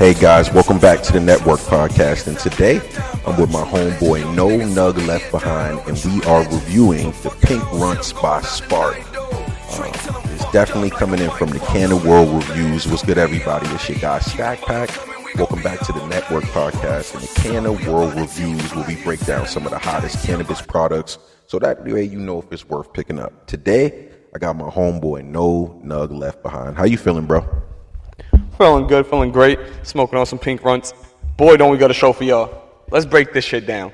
Hey guys, welcome back to the Network Podcast, and today I'm with my homeboy No Nug Left Behind, and we are reviewing the Pink RUNTZ by Sparq. It's definitely coming in from the Canna World Reviews. What's good, everybody? It's your guy Stackpack. Welcome back to the Network Podcast, and the Canna World Reviews where we break down some of the hottest cannabis products, so that way you know if it's worth picking up. Today, I got my homeboy No Nug Left Behind. How you feeling, bro? Feeling good, feeling great. Smoking on some Pink RUNTZ. Boy, don't we got a show for y'all. Let's break this shit down.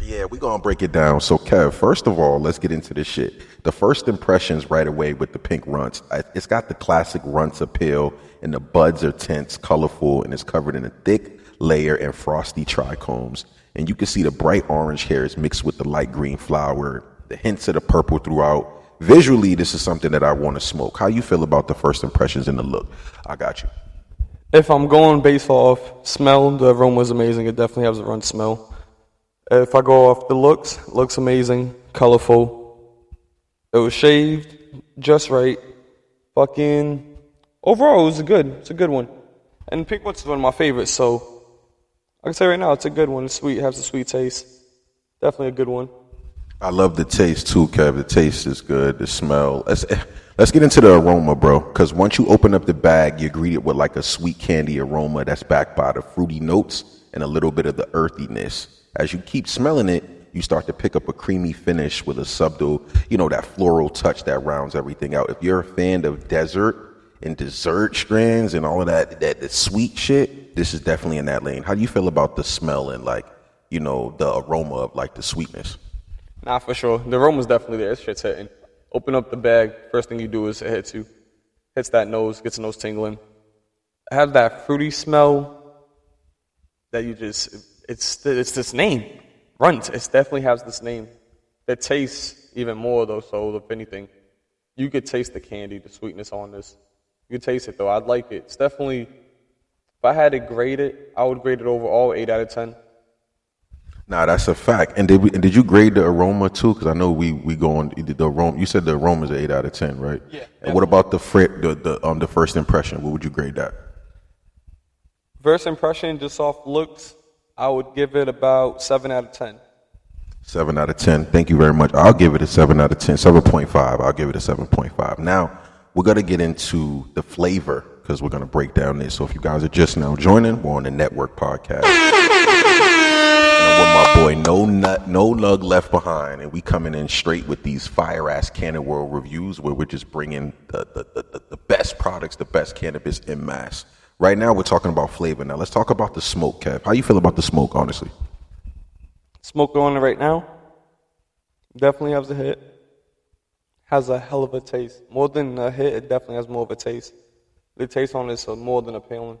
Yeah, we're going to break it down. So, Kev, first of all, let's get into this shit. The first impressions right away with the Pink RUNTZ. It's got the classic RUNTZ appeal, and the buds are tense, colorful, and it's covered in a thick layer and frosty trichomes. And you can see the bright orange hairs mixed with the light green flower, the hints of the purple throughout. Visually, this is something that I want to smoke. How you feel about the first impressions and the look? I got you. If I'm going based off smell, the aroma is amazing. It definitely has a RUNTZ smell. If I go off the looks amazing, colorful. It was shaved just right. Fucking overall, it's a good one. And Pink RUNTZ is one of my favorites, so I can say right now it's a good one. It's sweet, it has a sweet taste. Definitely a good one. I love the taste too, Kev. The taste is good. The smell. Let's get into the aroma, bro. Because once you open up the bag, you're greeted with like a sweet candy aroma that's backed by the fruity notes and a little bit of the earthiness. As you keep smelling it, you start to pick up a creamy finish with a subtle, that floral touch that rounds everything out. If you're a fan of desert and dessert strands and all of that sweet shit, this is definitely in that lane. How do you feel about the smell and the aroma of like the sweetness? Nah, for sure. The aroma's definitely there. This shit's hitting. Open up the bag. First thing you do is it hits you. Hits that nose, gets the nose tingling. It has that fruity smell that you just, it's this name. RUNTZ. It definitely has this name. It tastes even more though, so if anything, you could taste the candy, the sweetness on this. You could taste it though. I'd like it. It's definitely, if I had to grade it, I would grade it overall 8 out of 10. Nah, that's a fact. And did you grade the aroma too? Because I know we go on the aroma. You said the aroma is an 8 out of 10, right? Yeah. And what about the first impression? What would you grade that? First impression, just off looks, I would give it about 7 out of 10. 7 out of 10. Thank you very much. I'll give it a 7 out of 10. 7.5. I'll give it a 7.5. Now we're gonna get into the flavor because we're gonna break down this. So if you guys are just now joining, we're on the Network Podcast. With my boy No Nug Left Behind, and we coming in straight with these fire ass Canna World Reviews where we're just bringing the best products, the best cannabis en masse. Right now we're talking about flavor. Now let's talk about the smoke, Kev. How you feel about the smoke, honestly? Smoke on it right now. Definitely has a hit. Has a hell of a taste. More than a hit, it definitely has more of a taste. The taste on this is more than appealing.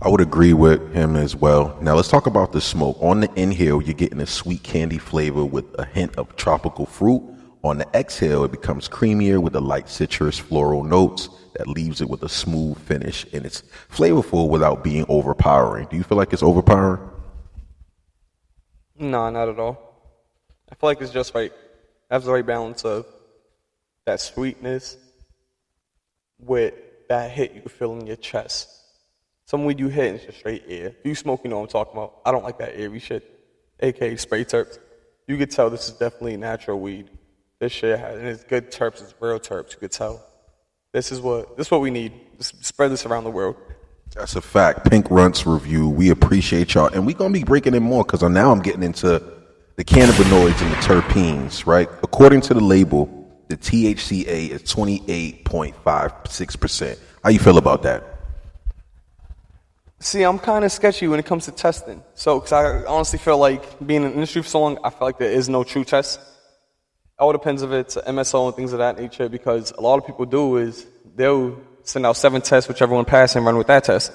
I would agree with him as well. Now let's talk about the smoke. On the inhale, you're getting a sweet candy flavor with a hint of tropical fruit. On the exhale, it becomes creamier with a light citrus floral notes that leaves it with a smooth finish. And it's flavorful without being overpowering. Do you feel like it's overpowering? No, not at all. I feel like it's just right. It has the right balance of that sweetness with that hit you can feel in your chest. Some weed you hit and it's just straight air. If you smoke, you know what I'm talking about. I don't like that airy shit, aka spray terps. You could tell this is definitely natural weed. This shit has, and it's good terps, it's real terps. You could tell. This is what we need. Just spread this around the world. That's a fact. Pink RUNTZ review. We appreciate y'all, and we're gonna be breaking it more because now I'm getting into the cannabinoids and the terpenes. Right? According to the label, the THCA is 28.56%. How you feel about that? See, I'm kind of sketchy when it comes to testing. So, because I honestly feel like being in the industry for so long, I feel like there is no true test. It all depends if it's MSO and things of that nature, because a lot of people do is they'll send out 7 tests, whichever one passes, and run with that test.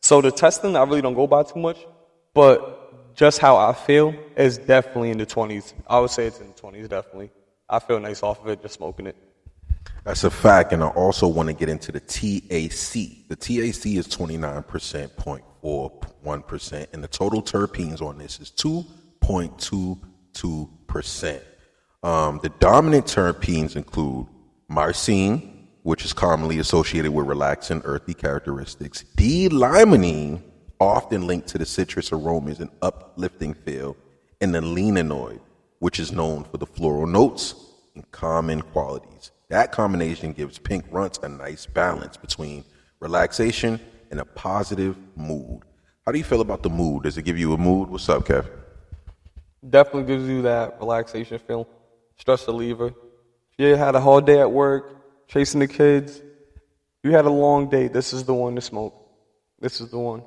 So the testing, I really don't go by too much, but just how I feel is definitely in the 20s. I would say it's in the 20s, definitely. I feel nice off of it, just smoking it. That's a fact, and I also want to get into the TAC. The TAC is 29.41%, and the total terpenes on this is 2.22%. The dominant terpenes include myrcene, which is commonly associated with relaxing, earthy characteristics. D-limonene, often linked to the citrus aromas and uplifting feel. And the linaloid, which is known for the floral notes and common qualities. That combination gives Pink RUNTZ a nice balance between relaxation and a positive mood. How do you feel about the mood? Does it give you a mood? What's up, Kev? Definitely gives you that relaxation feel, stress reliever. If you had a hard day at work, chasing the kids, you had a long day, this is the one to smoke. This is the one.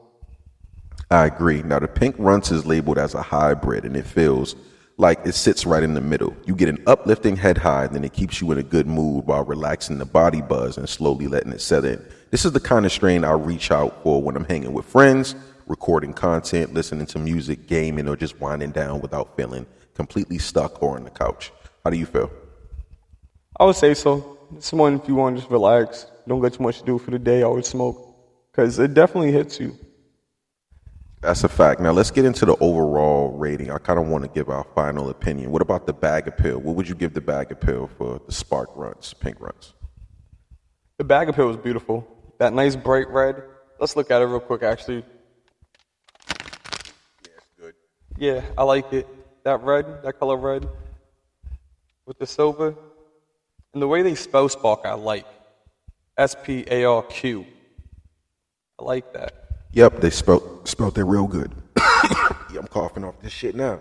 I agree. Now, the Pink RUNTZ is labeled as a hybrid, and it feels like it sits right in the middle. You get an uplifting head high, and then it keeps you in a good mood while relaxing the body buzz and slowly letting it set in. This is the kind of strain I reach out for when I'm hanging with friends, recording content, listening to music, gaming, or just winding down without feeling completely stuck or on the couch. How do you feel? I would say so. It's one if you want to just relax, don't get too much to do for the day, I would smoke. Because it definitely hits you. That's a fact. Now, let's get into the overall rating. I kind of want to give our final opinion. What about the bag appeal? What would you give the bag appeal for the Sparq RUNTZ, Pink RUNTZ? The bag appeal was beautiful. That nice bright red. Let's look at it real quick, actually. Yeah, it's good. Yeah, I like it. That red, that color red, with the silver. And the way they spell Sparq, I like. Sparq. I like that. Yep, they spelled it real good. Yeah, I'm coughing off this shit now.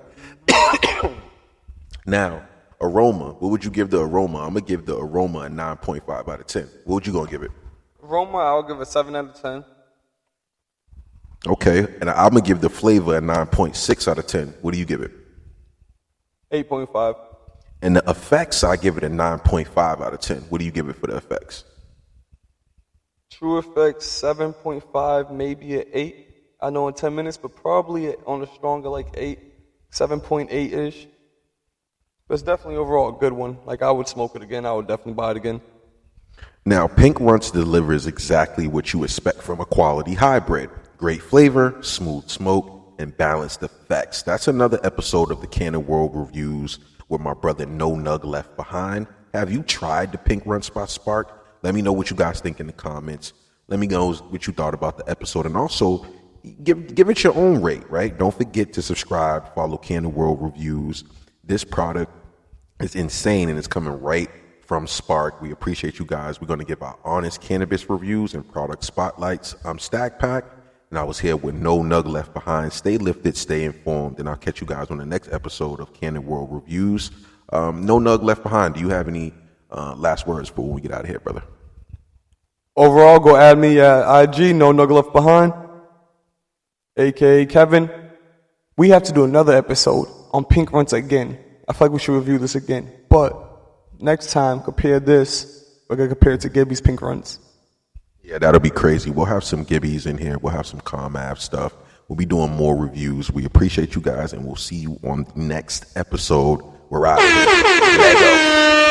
Now, aroma. What would you give the aroma? I'm going to give the aroma a 9.5 out of 10. What would you going to give it? Aroma, I'll give a 7 out of 10. Okay, and I'm going to give the flavor a 9.6 out of 10. What do you give it? 8.5. And the effects, I give it a 9.5 out of 10. What do you give it for the effects? True effects, 7.5, maybe an 8. I know in 10 minutes, but probably on a stronger like 8, 7.8-ish. But it's definitely overall a good one. Like, I would smoke it again. I would definitely buy it again. Now, Pink RUNTZ delivers exactly what you expect from a quality hybrid. Great flavor, smooth smoke, and balanced effects. That's another episode of the Canna World Reviews with my brother No Nug Left Behind. Have you tried the Pink RUNTZ by Sparq? Let me know what you guys think in the comments. Let me know what you thought about the episode. And also, give it your own rate, right? Don't forget to subscribe, follow Canna World Reviews. This product is insane, and it's coming right from Sparq. We appreciate you guys. We're going to give our honest cannabis reviews and product spotlights. I'm Stackpack, and I was here with No Nug Left Behind. Stay lifted, stay informed, and I'll catch you guys on the next episode of Canna World Reviews. No Nug Left Behind, do you have any last words before we get out of here, brother? Overall, go add me at IG, No Nug Left Behind, a.k.a. Kevin. We have to do another episode on Pink RUNTZ again. I feel like we should review this again. But next time, compare this. We're going to compare it to Gibby's Pink RUNTZ. Yeah, that'll be crazy. We'll have some Gibbies in here. We'll have some Calm Ave stuff. We'll be doing more reviews. We appreciate you guys, and we'll see you on the next episode. We're out of here. Let go.